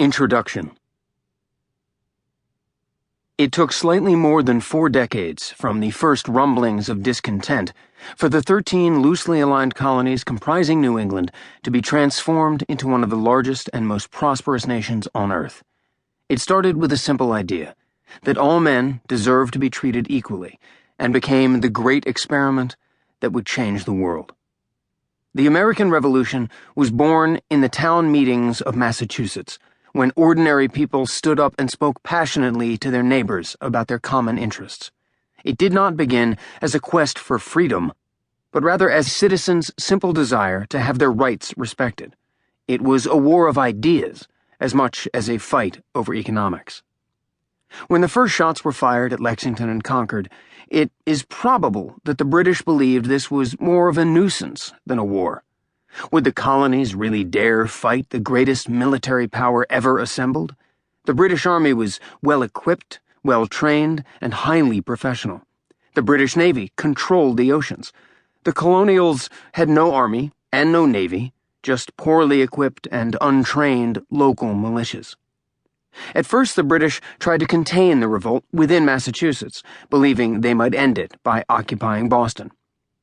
Introduction. It took slightly more than 4 decades from the first rumblings of discontent for the 13 loosely aligned colonies comprising New England to be transformed into one of the largest and most prosperous nations on Earth. It started with a simple idea, that all men deserve to be treated equally, and became the great experiment that would change the world. The American Revolution was born in the town meetings of Massachusetts, when ordinary people stood up and spoke passionately to their neighbors about their common interests. It did not begin as a quest for freedom, but rather as citizens' simple desire to have their rights respected. It was a war of ideas, as much as a fight over economics. When the first shots were fired at Lexington and Concord, it is probable that the British believed this was more of a nuisance than a war. Would the colonies really dare fight the greatest military power ever assembled? The British Army was well-equipped, well-trained, and highly professional. The British Navy controlled the oceans. The colonials had no army and no navy, just poorly equipped and untrained local militias. At first, the British tried to contain the revolt within Massachusetts, believing they might end it by occupying Boston.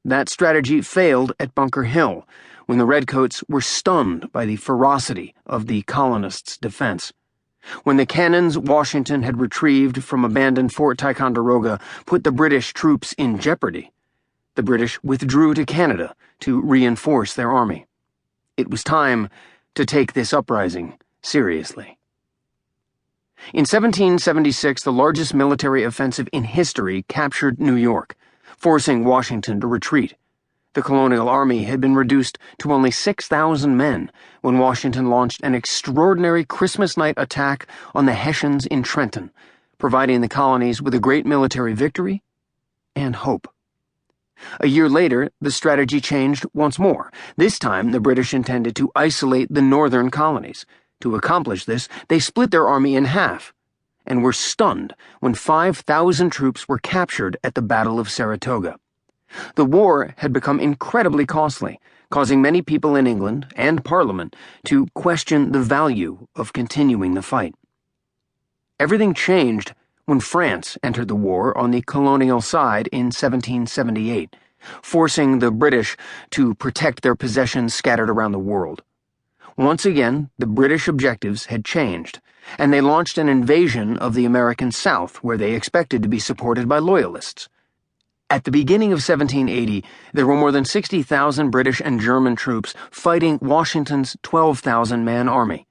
That strategy failed at Bunker Hill, when the Redcoats were stunned by the ferocity of the colonists' defense. When the cannons Washington had retrieved from abandoned Fort Ticonderoga put the British troops in jeopardy, the British withdrew to Canada to reinforce their army. It was time to take this uprising seriously. In 1776, the largest military offensive in history captured New York, forcing Washington to retreat. The colonial army had been reduced to only 6,000 men when Washington launched an extraordinary Christmas night attack on the Hessians in Trenton, providing the colonies with a great military victory and hope. A year later, the strategy changed once more. This time, the British intended to isolate the northern colonies. To accomplish this, they split their army in half and were stunned when 5,000 troops were captured at the Battle of Saratoga. The war had become incredibly costly, causing many people in England and Parliament to question the value of continuing the fight. Everything changed when France entered the war on the colonial side in 1778, forcing the British to protect their possessions scattered around the world. Once again, the British objectives had changed, and they launched an invasion of the American South, where they expected to be supported by loyalists. At the beginning of 1780, there were more than 60,000 British and German troops fighting Washington's 12,000-man army.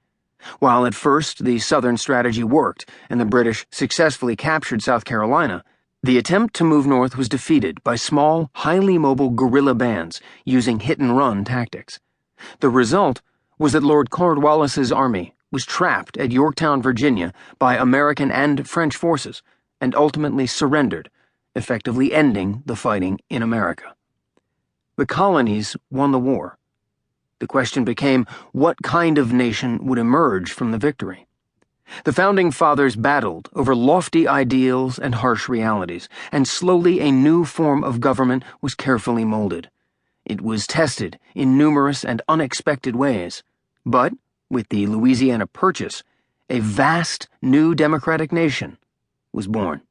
While at first the Southern strategy worked and the British successfully captured South Carolina, the attempt to move north was defeated by small, highly mobile guerrilla bands using hit-and-run tactics. The result was that Lord Cornwallis's army was trapped at Yorktown, Virginia, by American and French forces and ultimately surrendered, effectively ending the fighting in America. The colonies won the war. The question became, what kind of nation would emerge from the victory? The Founding Fathers battled over lofty ideals and harsh realities, and slowly a new form of government was carefully molded. It was tested in numerous and unexpected ways, but, with the Louisiana Purchase, a vast new democratic nation was born.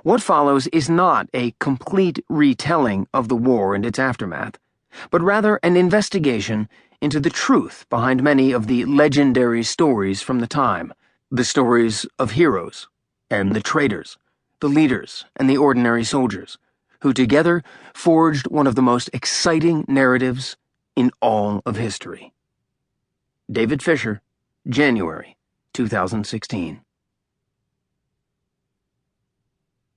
What follows is not a complete retelling of the war and its aftermath, but rather an investigation into the truth behind many of the legendary stories from the time, the stories of heroes and the traitors, the leaders and the ordinary soldiers, who together forged one of the most exciting narratives in all of history. David Fisher, January 2016.